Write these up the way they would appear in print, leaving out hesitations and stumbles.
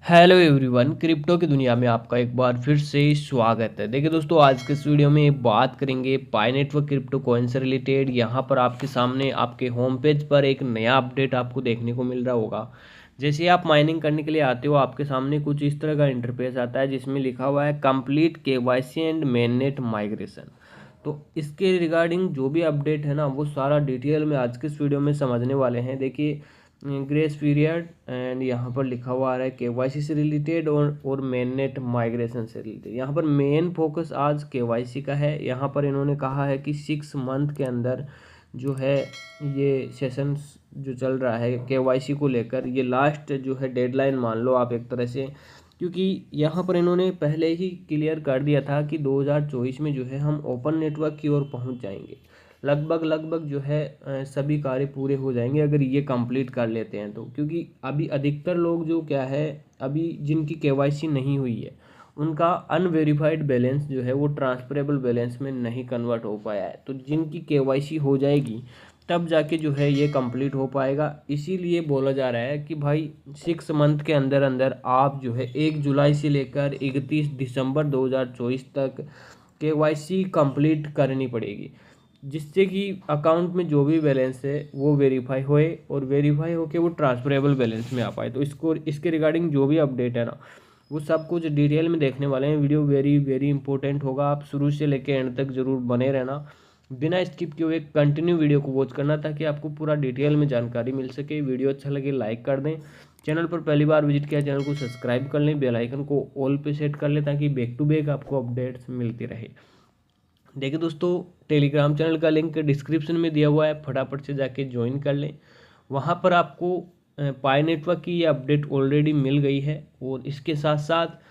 Hello everyone, crypto की दुनिया में आपका एक बार फिर से स्वागत है। देखिए दोस्तों, आज के इस वीडियो में बात करेंगे पाई नेटवर्क क्रिप्टो कॉइन से रिलेटेड। यहाँ पर आपके सामने आपके होम पेज पर एक नया अपडेट आपको देखने को मिल रहा होगा। जैसे आप माइनिंग करने के लिए आते हो, आपके सामने कुछ इस तरह का इंटरफेस आता है जिसमें लिखा हुआ है complete KYC and mainnet migration. तो इसके रिगार्डिंग जो भी अपडेट है ना, वो सारा डिटेल में आज के इस वीडियो में समझने वाले हैं। देखिए, ग्रेस पीरियड एंड यहाँ पर लिखा हुआ आ रहा है केवाईसी से रिलेटेड और मेन नेट माइग्रेशन से रिलेटेड। यहाँ पर मेन फोकस आज केवाईसी का है। यहाँ पर इन्होंने कहा है कि 6 मंथ के अंदर जो है ये सेशंस जो चल रहा है केवाईसी को लेकर, ये लास्ट जो है डेडलाइन मान लो आप एक तरह से। क्योंकि यहाँ पर इन्होंने पहले ही क्लियर कर दिया था कि 2024 में जो है हम ओपन नेटवर्क की ओर पहुँच जाएंगे। लगभग जो है सभी कार्य पूरे हो जाएंगे अगर ये कंप्लीट कर लेते हैं तो। क्योंकि अभी अधिकतर लोग जो क्या है, अभी जिनकी केवाईसी नहीं हुई है उनका अनवेरिफाइड बैलेंस जो है वो ट्रांसफरेबल बैलेंस में नहीं कन्वर्ट हो पाया है। तो जिनकी केवाईसी हो जाएगी तब जाके जो है ये कंप्लीट हो पाएगा। इसीलिए बोला जा रहा है कि भाई 6 मंथ के अंदर अंदर आप जो है 1 जुलाई से लेकर 31 दिसंबर 2024 तक केवाईसी कंप्लीट करनी पड़ेगी, जिससे कि अकाउंट में जो भी बैलेंस है वो वेरीफाई होए और वेरीफाई होके वो ट्रांसफरेबल बैलेंस में आ पाए। तो इसके रिगार्डिंग जो भी अपडेट है ना, वो सब कुछ डिटेल में देखने वाले हैं। वीडियो वेरी वेरी इंपॉर्टेंट होगा, आप शुरू से लेकर एंड तक ज़रूर बने रहना, बिना स्किप किए हुए कंटिन्यू वीडियो को वॉच करना ताकि आपको पूरा डिटेल में जानकारी मिल सके। वीडियो अच्छा लगे लाइक कर दें, चैनल पर पहली बार विजिट किया चैनल को सब्सक्राइब कर लें, बेल आइकन को ऑल पे सेट कर लें ताकि बैक टू बैक आपको अपडेट्स मिलती रहे। देखिए दोस्तों, टेलीग्राम चैनल का लिंक डिस्क्रिप्शन में दिया हुआ है, फटाफट से जाके ज्वाइन कर लें। वहाँ पर आपको पाई नेटवर्क की ये अपडेट ऑलरेडी मिल गई है और इसके साथ साथ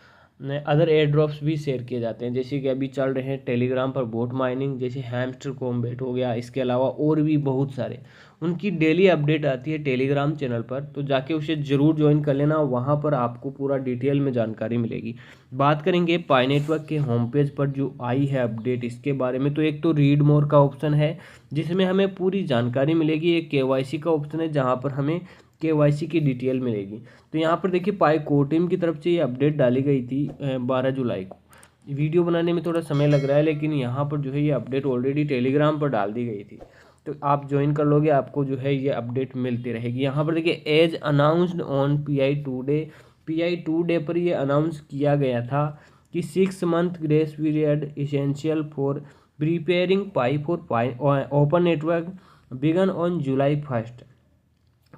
अदर एयर ड्रॉप्स भी शेयर किए जाते हैं। जैसे कि अभी चल रहे हैं टेलीग्राम पर बोट माइनिंग, जैसे हैमस्टर कॉम्बैट हो गया, इसके अलावा और भी बहुत सारे उनकी डेली अपडेट आती है टेलीग्राम चैनल पर। तो जाके उसे ज़रूर ज्वाइन कर लेना, वहाँ पर आपको पूरा डिटेल में जानकारी मिलेगी। बात करेंगे पाई नेटवर्क के होम पेज पर जो आई है अपडेट इसके बारे में। तो एक तो रीड मोर का ऑप्शन है जिसमें हमें पूरी जानकारी मिलेगी। एक केवाईसी का ऑप्शन है जहाँ पर हमें केवाईसी की डिटेल मिलेगी। तो यहाँ पर देखिए, पाई कोर टीम की तरफ से ये अपडेट डाली गई थी 12 जुलाई को। वीडियो बनाने में थोड़ा समय लग रहा है, लेकिन यहाँ पर जो है ये अपडेट ऑलरेडी टेलीग्राम पर डाल दी गई थी। तो आप ज्वाइन कर लोगे, आपको जो है ये अपडेट मिलती रहेगी। यहाँ पर देखिए, as announced on PI2 day पर ये अनाउंस किया गया था कि 6 month grace period essential for preparing Pi for open network began on July 1st।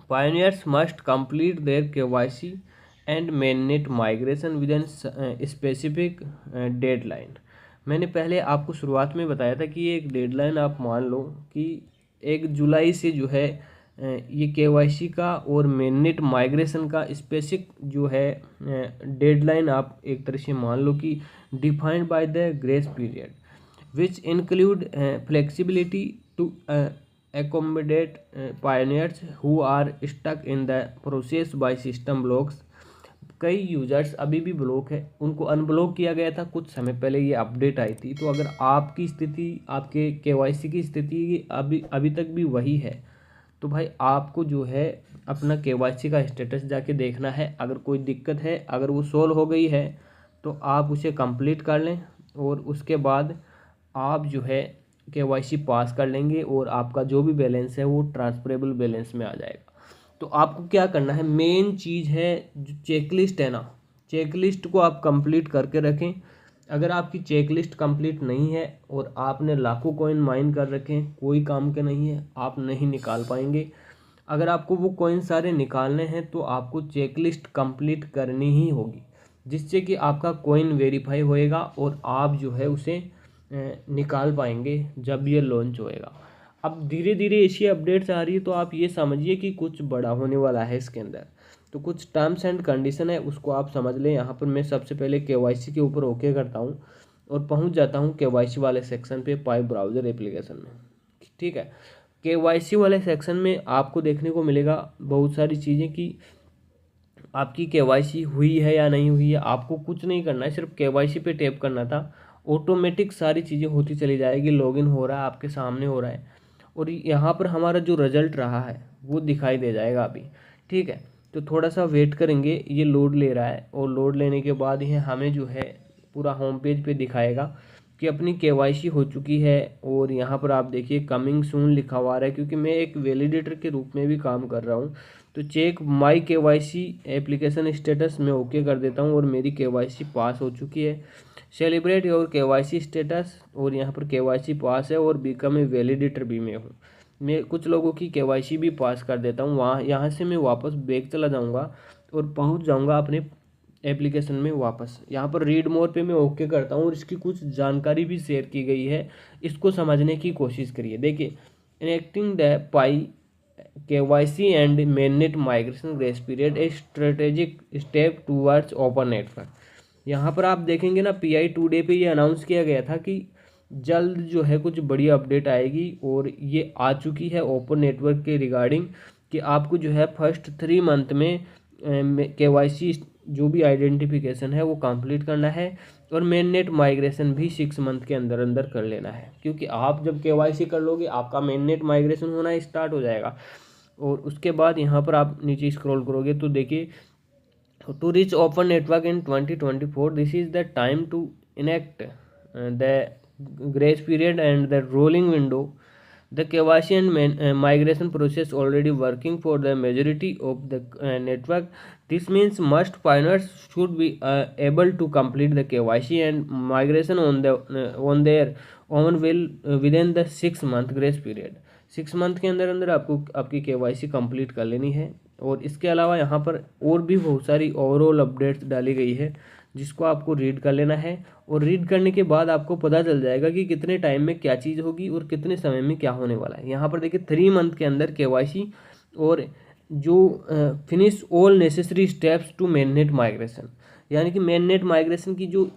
Pioneers must complete their KYC and mainnet migration within specific deadline। मैंने पहले आपको शुरुआत में बताया था कि एक डेडलाइन आप मान लो कि 1 जुलाई से जो है ये केवाईसी का और मेननेट माइग्रेशन का स्पेसिफिक जो है डेडलाइन आप एक तरह से मान लो कि defined by the grace period which include flexibility to accommodate pioneers who are stuck in the process by system blocks। कई यूजर्स अभी भी ब्लॉक है, उनको अनब्लॉक किया गया था कुछ समय पहले, ये अपडेट आई थी। तो अगर आपकी स्थिति, आपके केवाईसी की स्थिति अभी तक भी वही है तो भाई आपको जो है अपना केवाईसी का स्टेटस जाके देखना है। अगर कोई दिक्कत है, अगर वो सोल्व हो गई है तो आप उसे कंप्लीट कर लें और उसके बाद आप जो है केवाईसी पास कर लेंगे और आपका जो भी बैलेंस है वो ट्रांसफरेबल बैलेंस में आ जाएगा। तो आपको क्या करना है, मेन चीज़ है जो चेकलिस्ट है ना, चेकलिस्ट को आप कंप्लीट करके रखें। अगर आपकी चेकलिस्ट कंप्लीट नहीं है और आपने लाखों कॉइन माइन कर रखे हैं, कोई काम के नहीं है, आप नहीं निकाल पाएंगे। अगर आपको वो कॉइन सारे निकालने हैं तो आपको चेकलिस्ट कंप्लीट करनी ही होगी, जिससे कि आपका कॉइन वेरीफाई होएगा और आप जो है उसे निकाल पाएंगे जब ये लॉन्च होएगा। अब धीरे धीरे ऐसी अपडेट्स आ रही है तो आप ये समझिए कि कुछ बड़ा होने वाला है इसके अंदर। तो कुछ टर्म्स एंड कंडीशन है, उसको आप समझ लें। यहाँ पर मैं सबसे पहले केवाईसी के ऊपर ओके करता हूँ और पहुँच जाता हूँ केवाईसी वाले सेक्शन पे पाई ब्राउज़र एप्लीकेशन में। ठीक है, केवाईसी वाले सेक्शन में आपको देखने को मिलेगा बहुत सारी चीज़ें कि आपकी केवाईसी हुई है या नहीं हुई है। आपको कुछ नहीं करना है, सिर्फ केवाईसी पे टैप करना था, ऑटोमेटिक सारी चीज़ें होती चली जाएगी। लॉगिन हो रहा है, आपके सामने हो रहा है और यहाँ पर हमारा जो रिजल्ट रहा है वो दिखाई दे जाएगा अभी। ठीक है, तो थोड़ा सा वेट करेंगे, ये लोड ले रहा है और लोड लेने के बाद ये हमें जो है पूरा होम पेज पे दिखाएगा कि अपनी केवाईसी हो चुकी है। और यहाँ पर आप देखिए कमिंग सून लिखा हुआ है, क्योंकि मैं एक वैलिडेटर के रूप में भी काम कर रहा हूँ। तो check my KYC application status में ओके कर देता हूँ और मेरी केवाईसी पास हो चुकी है। सेलिब्रेट योर केवाईसी स्टेटस, और यहाँ पर केवाईसी पास है और बिकम ए वैलिडेटर भी मैं हूँ। मैं कुछ लोगों की केवाईसी भी पास कर देता हूँ। वहाँ यहाँ से मैं वापस बैक चला जाऊँगा और पहुँच जाऊँगा अपने एप्लीकेशन में वापस। यहाँ पर रीड मोर पे मैं ओके करता हूँ और इसकी कुछ जानकारी भी शेयर की गई है, इसको समझने की कोशिश करिए। देखिए, enacting the pi KYC and mainnet migration grace period A strategic step towards open network. यहाँ पर आप देखेंगे ना, PI टुडे पे ये अनाउंस किया गया था कि जल्द जो है कुछ बड़ी अपडेट आएगी, और ये आ चुकी है ओपन नेटवर्क के रिगार्डिंग कि आपको जो है फर्स्ट 3 मंथ में KYC जो भी आइडेंटिफिकेशन है वो कंप्लीट करना है, और मेन नेट माइग्रेशन भी 6 मंथ के अंदर अंदर कर लेना है। क्योंकि आप जब KYC कर लोगे आपका मेन नेट माइग्रेशन होना स्टार्ट हो जाएगा। और उसके बाद यहाँ पर आप नीचे स्क्रॉल करोगे तो देखिए, to reach open network in 2024 this is the time to enact the grace period and the rolling window. The KYC and migration process already working for the majority of the network. This means most pioneers should be able to complete the KYC and migration on their own will within the 6 month grace period. 6 month के अंदर अंदर आपको आपकी KYC complete कर लेनी है। और इसके अलावा यहाँ पर और भी बहुत सारी ओवरऑल अपडेट्स डाली गई है, जिसको आपको रीड कर लेना है। और रीड करने के बाद आपको पता चल जाएगा कि कितने टाइम में क्या चीज़ होगी और कितने समय में क्या होने वाला है। यहाँ पर देखिए 3 मंथ के अंदर KYC, और जो finish all necessary steps to mainnet migration, यानी कि मेननेट माइग्रेशन की जो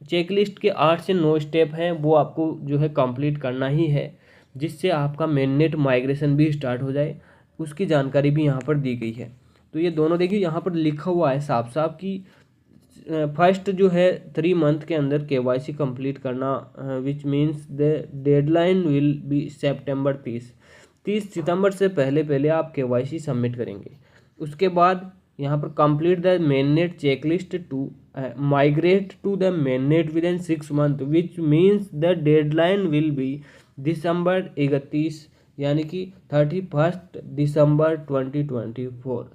चेकलिस्ट के 8 से 9 स्टेप हैं वो आपको जो है कंप्लीट करना ही है, जिससे आपका मेननेट माइग्रेशन भी स्टार्ट हो जाए। उसकी जानकारी भी यहाँ पर दी गई है। तो ये दोनों देखिए यहाँ पर लिखा हुआ है साफ साफ कि फर्स्ट जो है 3 मंथ के अंदर KYC कंप्लीट करना, which means the deadline will be सितंबर 30 सितंबर से पहले पहले आप KYC सबमिट करेंगे। उसके बाद यहाँ पर complete the mainnet checklist to migrate to the mainnet within 6 month, which means the deadline will be दिसंबर 31, यानी कि 31 दिसंबर 2024।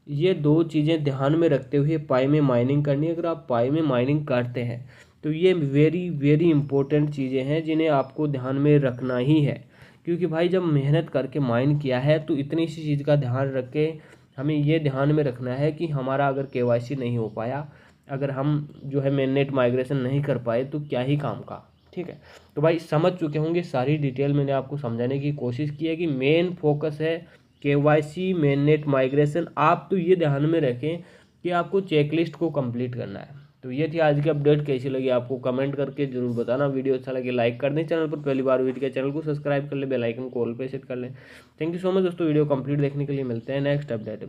ये 2 चीज़ें ध्यान में रखते हुए पाई में माइनिंग करनी है। अगर आप पाई में माइनिंग करते हैं तो ये वेरी वेरी इंपॉर्टेंट चीज़ें हैं जिन्हें आपको ध्यान में रखना ही है। क्योंकि भाई जब मेहनत करके माइन किया है तो इतनी सी चीज़ का ध्यान रख के हमें ये ध्यान में रखना है कि हमारा अगर KYC नहीं हो पाया, अगर हम जो है मेननेट माइग्रेशन नहीं कर पाए तो क्या ही काम का। ठीक है, तो भाई समझ चुके होंगे, सारी डिटेल मैंने आपको समझाने की कोशिश की है कि मेन फोकस है KYC मेननेट माइग्रेशन। आप तो ये ध्यान में रखें कि आपको चेकलिस्ट को कंप्लीट करना है। तो ये थी आज की अपडेट, कैसी लगी आपको कमेंट करके जरूर बताना। वीडियो अच्छा लगे लाइक कर दें, चैनल पर पहली बार विजिट किया चैनल को सब्सक्राइब कर ले, बेल आइकन को ऑल पे सेट कर लें। थैंक यू सो मच दोस्तों, वीडियो कंप्लीट देखने के लिए। मिलते हैं नेक्स्ट अपडेट में।